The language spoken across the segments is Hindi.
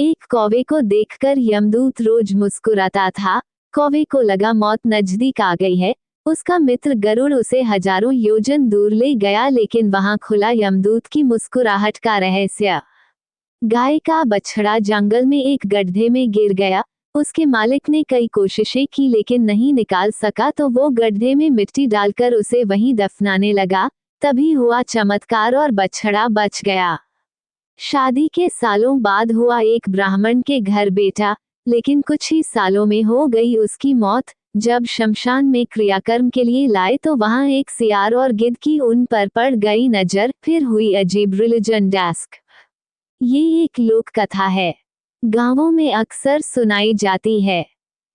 एक कौवे को देखकर यमदूत रोज मुस्कुराता था। कौवे को लगा मौत नजदीक आ गई है। उसका मित्र गरुड़ उसे हजारों योजन दूर ले गया, लेकिन वहां खुला यमदूत की मुस्कुराहट का रहस्य। गाय का बछड़ा जंगल में एक गड्ढे में गिर गया। उसके मालिक ने कई कोशिशें की लेकिन नहीं निकाल सका, तो वो गड्ढे में मिट्टी डालकर उसे वहीं दफनाने लगा। तभी हुआ चमत्कार और बछड़ा बच गया। शादी के सालों बाद हुआ एक ब्राह्मण के घर बेटा, लेकिन कुछ ही सालों में हो गई उसकी मौत। जब शमशान में क्रियाकर्म के लिए लाए तो वहां एक सियार और गिद्ध की उन पर पड़ गई नजर। फिर हुई अजीब रिलीजन डेस्क। ये एक लोक कथा है, गांवों में अक्सर सुनाई जाती है।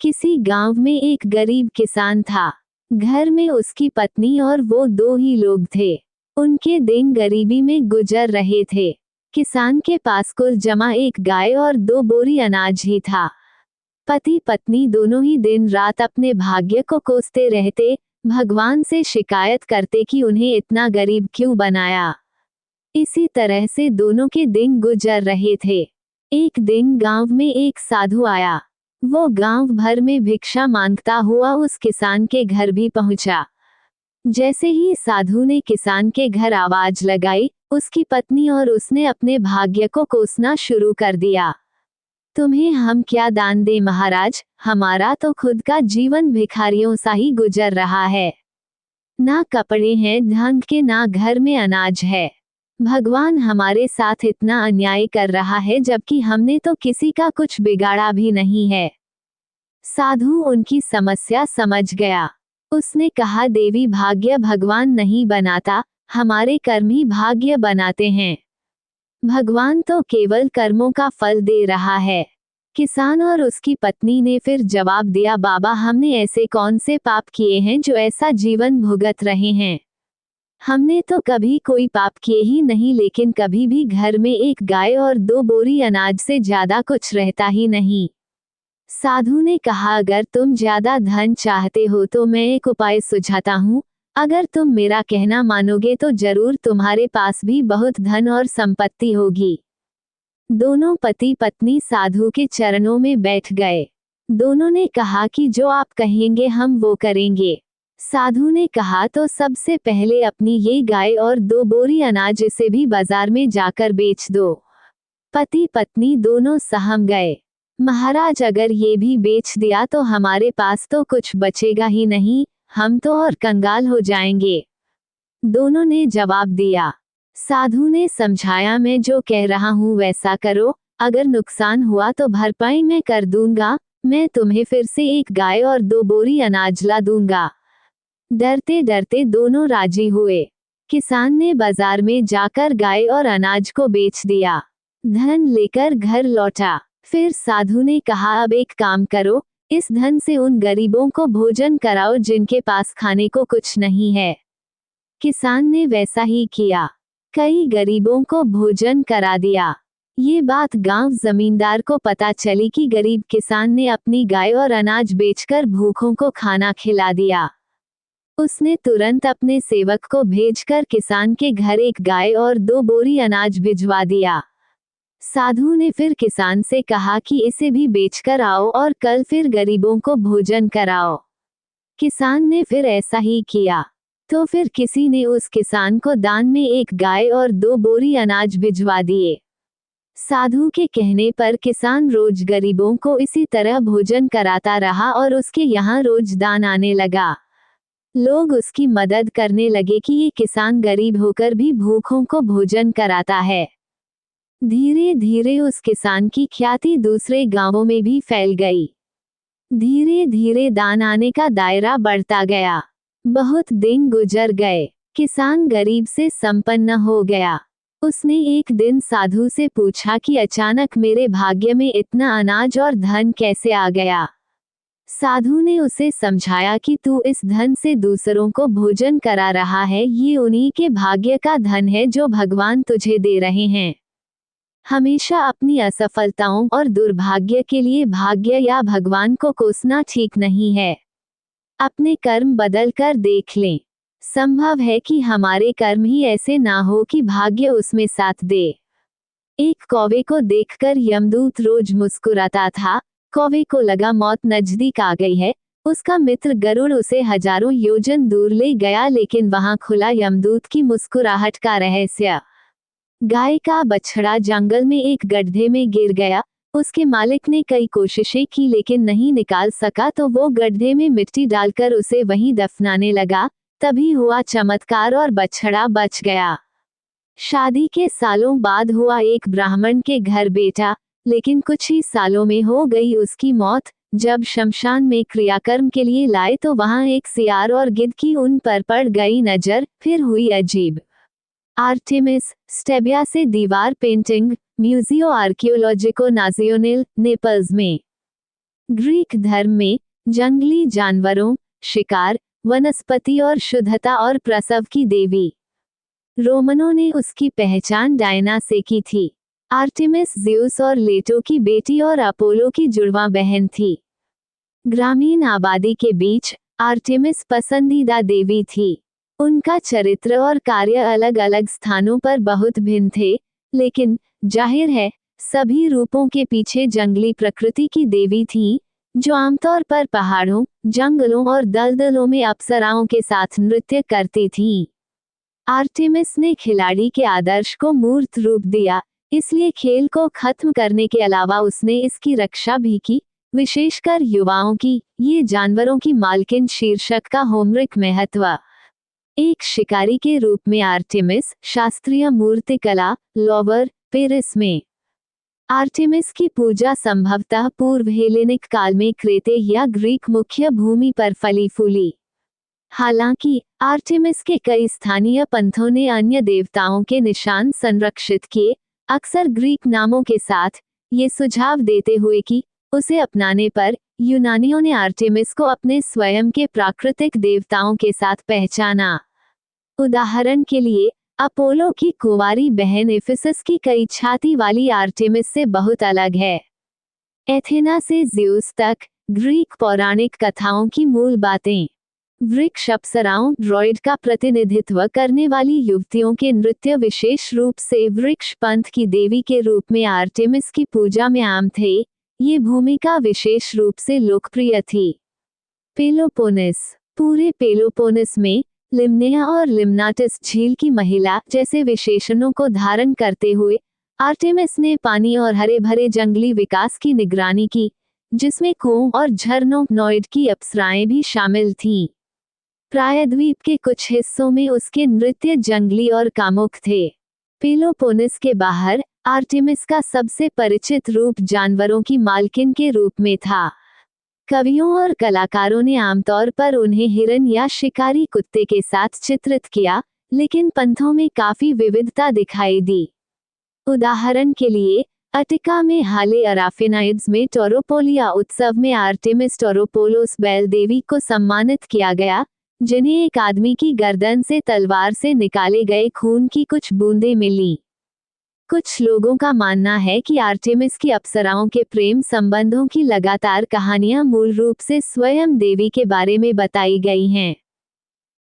किसी गांव में एक गरीब किसान था। घर में उसकी पत्नी और वो दो ही लोग थे। उनके दिन गरीबी में गुजर रहे थे। किसान के पास कुल जमा एक गाय और 2 बोरी अनाज ही था। पति पत्नी दोनों ही दिन रात अपने भाग्य को कोसते रहते, भगवान से शिकायत करते कि उन्हें इतना गरीब क्यों बनाया। इसी तरह से दोनों के दिन गुजर रहे थे। एक दिन गांव में एक साधु आया। वो गांव भर में भिक्षा मांगता हुआ उस किसान के घर भी पहुंचा। जैसे ही साधु ने किसान के घर आवाज लगाई, उसकी पत्नी और उसने अपने भाग्य को कोसना शुरू कर दिया। तुम्हें हम क्या दान दें महाराज, हमारा तो खुद का जीवन भिखारियों सा ही गुजर रहा है। ना कपड़े हैं ढंग के, ना घर में अनाज है। भगवान हमारे साथ इतना अन्याय कर रहा है, जबकि हमने तो किसी का कुछ बिगाड़ा भी नहीं है। साधु उनकी समस्या समझ गया। उसने कहा, देवी भाग्य भगवान नहीं बनाता, हमारे कर्म ही भाग्य बनाते हैं। भगवान तो केवल कर्मों का फल दे रहा है। किसान और उसकी पत्नी ने फिर जवाब दिया, बाबा हमने ऐसे कौन से पाप किए हैं जो ऐसा जीवन भुगत रहे हैं। हमने तो कभी कोई पाप किए ही नहीं, लेकिन कभी भी घर में एक गाय और 2 बोरी अनाज से ज्यादा कुछ रहता ही नहीं। साधु ने कहा, अगर तुम ज्यादा धन चाहते हो तो मैं एक उपाय सुझाता हूँ। अगर तुम मेरा कहना मानोगे तो जरूर तुम्हारे पास भी बहुत धन और संपत्ति होगी। दोनों पति पत्नी साधु के चरणों में बैठ गए। दोनों ने कहा कि जो आप कहेंगे हम वो करेंगे। साधु ने कहा, तो सबसे पहले अपनी ये गाय और 2 बोरी अनाज इसे भी बाजार में जाकर बेच दो। पति पत्नी दोनों सहम गए। महाराज अगर ये भी बेच दिया तो हमारे पास तो कुछ बचेगा ही नहीं, हम तो और कंगाल हो जाएंगे। दोनों ने जवाब दिया। साधु ने समझाया, मैं जो कह रहा हूँ वैसा करो, अगर नुकसान हुआ तो भरपाई मैं कर दूंगा। मैं तुम्हें फिर से एक गाय और 2 बोरी अनाज ला दूंगा। डरते डरते दोनों राजी हुए। किसान ने बाजार में जाकर गाय और अनाज को बेच दिया। धन लेकर घर लौटा। फिर साधु ने कहा, अब एक काम करो, इस धन से उन गरीबों को भोजन कराओ जिनके पास खाने को कुछ नहीं है। किसान ने वैसा ही किया। कई गरीबों को भोजन करा दिया। ये बात गांव जमींदार को पता चली कि गरीब किसान ने अपनी गाय और अनाज बेचकर भूखों को खाना खिला दिया। उसने तुरंत अपने सेवक को भेजकर किसान के घर एक गाय और 2 बोरी अनाज भिजवा दिया। साधु ने फिर किसान से कहा कि इसे भी बेचकर आओ और कल फिर गरीबों को भोजन कराओ। किसान ने फिर ऐसा ही किया। तो फिर किसी ने उस किसान को दान में एक गाय और 2 बोरी अनाज भिजवा दिए। साधु के कहने पर किसान रोज गरीबों को इसी तरह भोजन कराता रहा और उसके यहाँ रोज दान आने लगा। लोग उसकी मदद करने लगे कि ये किसान गरीब होकर भी भूखों को भोजन कराता है। धीरे धीरे उस किसान की ख्याति दूसरे गांवों में भी फैल गई। धीरे धीरे दान आने का दायरा बढ़ता गया। बहुत दिन गुजर गए। किसान गरीब से संपन्न हो गया। उसने एक दिन साधु से पूछा कि अचानक मेरे भाग्य में इतना अनाज और धन कैसे आ गया। साधु ने उसे समझाया कि तू इस धन से दूसरों को भोजन करा रहा है, ये उन्हीं के भाग्य का धन है जो भगवान तुझे दे रहे हैं। हमेशा अपनी असफलताओं और दुर्भाग्य के लिए भाग्य या भगवान को कोसना ठीक नहीं है। अपने कर्म बदल कर देख लें। संभव है कि हमारे कर्म ही ऐसे ना हो कि भाग्य उसमें साथ दे। एक कौवे को देखकर यमदूत रोज मुस्कुराता था। कौवे को लगा मौत नजदीक आ गई है। उसका मित्र गरुड़ उसे हजारों योजन दूर ले गया, लेकिन वहां खुला यमदूत की मुस्कुराहट का रहस्य। गाय का बछड़ा जंगल में एक गड्ढे में गिर गया। उसके मालिक ने कई कोशिशें की लेकिन नहीं निकाल सका, तो वो गड्ढे में मिट्टी डालकर उसे वहीं दफनाने लगा। तभी हुआ चमत्कार और बछड़ा बच गया। शादी के सालों बाद हुआ एक ब्राह्मण के घर बेटा, लेकिन कुछ ही सालों में हो गई उसकी मौत। जब शमशान में क्रियाकर्म के लिए लाए तो वहां एक सियार और गिद्ध की उन पर पड़ गई नजर। फिर हुई अजीब। आर्टेमिस स्टेबिया से दीवार पेंटिंग, म्यूजियो आर्कियोलॉजिको नाजियोनल, नेपल्स में। ग्रीक धर्म में जंगली जानवरों, शिकार, वनस्पति और शुद्धता और प्रसव की देवी। रोमनों ने उसकी पहचान डायना से की थी। आर्टेमिस ज़्यूस और लेटो की बेटी और अपोलो की जुड़वां बहन थी। ग्रामीण आबादी के बीच आर्टेमिस पसंदीदा देवी थी। उनका चरित्र और कार्य अलग अलग स्थानों पर बहुत भिन्न थे, लेकिन जाहिर है सभी रूपों के पीछे जंगली प्रकृति की देवी थी, जो आमतौर पर पहाड़ों, जंगलों और दलदलों में अप्सराओं के साथ नृत्य करती थीं। आर्टेमिस ने खिलाड़ी के आदर्श को मूर्त रूप दिया, इसलिए खेल को खत्म करने के अलावा उसने इसकी रक्षा भी की, विशेषकर युवाओं की। ये जानवरों की मालकिन शीर्षक का होमरिक महत्व। एक शिकारी के रूप में आर्टेमिस, शास्त्रीय मूर्तिकला, लोवर, पेरिस में। आर्टेमिस की पूजा संभवतः पूर्व हेलेनिक काल में क्रेते या ग्रीक मुख्य भूमि पर फली फूली। हालांकि आर्टेमिस के कई स्थानीय पंथों ने अन्य देवताओं के निशान संरक्षित किए, अक्सर ग्रीक नामों के साथ, ये सुझाव देते हुए कि उसे अपनाने पर यूनानियों ने आर्टेमिस को अपने स्वयं के प्राकृतिक देवताओं के साथ पहचाना। उदाहरण के लिए, अपोलो की कुंवारी बहन इफिसस की कई छाती वाली आर्टेमिस से बहुत अलग है। एथेना से ज़्यूस तक ग्रीक पौराणिक कथाओं की मूल बातें। वृक्ष अप्सराओं, ड्रॉइड का प्रतिनिधित्व करने वाली युवतियों के नृत्य विशेष रूप से वृक्ष पंथ की देवी के रूप में आर्टेमिस की पूजा में आम थे। ये भूमिका विशेष रूप से लोकप्रिय थी। पेलोपोनेस। पूरे पेलोपोनेस में लिम्नेया और लिम्नाटिस झील की महिला जैसे विशेषणों को धारण करते हुए आर्टेमिस ने पानी और हरे भरे जंगली विकास की निगरानी की, जिसमें कुओं और झरनों, नॉइड की अप्सराएं भी शामिल थीं। प्रायद्वीप के कुछ हिस्सों में उसके नृत्य जंगली और कामुक थे। पेलोपोनेस के बाहर आर्टेमिस का सबसे परिचित रूप जानवरों की मालकिन के रूप में था। कवियों और कलाकारों ने आमतौर पर उन्हें हिरन या शिकारी कुत्ते के साथ चित्रित किया, लेकिन पंथों में काफी विविधता दिखाई दी। उदाहरण के लिए, अटिका में हाले अराफेनाइड्स में टोरोपोलिया उत्सव में आर्टेमिस टोरोपोलोस बैल देवी को सम्मानित किया गया, जिन्हें एक आदमी की गर्दन से तलवार से निकाले गए खून की कुछ बूंदें मिलीं। कुछ लोगों का मानना है कि आर्टेमिस की अप्सराओं के प्रेम संबंधों की लगातार कहानियां मूल रूप से स्वयं देवी के बारे में बताई गई हैं।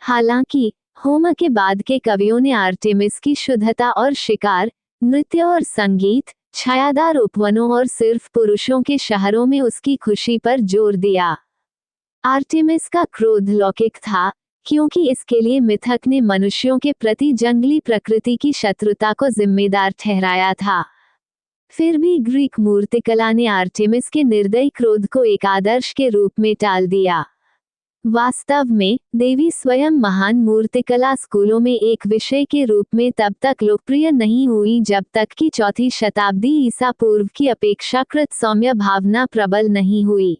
हालांकि होमर के बाद के कवियों ने आर्टेमिस की शुद्धता और शिकार, नृत्य और संगीत, छायादार उपवनों और सिर्फ पुरुषों के शहरों में उसकी खुशी पर जोर दिया। आर्टेमिस का क्रोध लौकिक था, क्योंकि इसके लिए मिथक ने मनुष्यों के प्रति जंगली प्रकृति की शत्रुता को जिम्मेदार ठहराया था। फिर भी ग्रीक मूर्तिकला ने आर्टेमिस के निर्दयी क्रोध को एक आदर्श के रूप में टाल दिया। वास्तव में देवी स्वयं महान मूर्तिकला स्कूलों में एक विषय के रूप में तब तक लोकप्रिय नहीं हुई जब तक कि चौथी शताब्दी ईसा पूर्व की अपेक्षाकृत सौम्य भावना प्रबल नहीं हुई।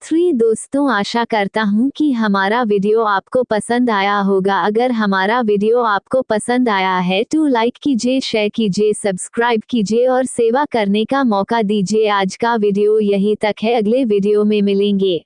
दोस्तों, आशा करता हूँ कि हमारा वीडियो आपको पसंद आया होगा। अगर हमारा वीडियो आपको पसंद आया है तो लाइक कीजिए, शेयर कीजिए, सब्सक्राइब कीजिए और सेवा करने का मौका दीजिए। आज का वीडियो यहीं तक है, अगले वीडियो में मिलेंगे।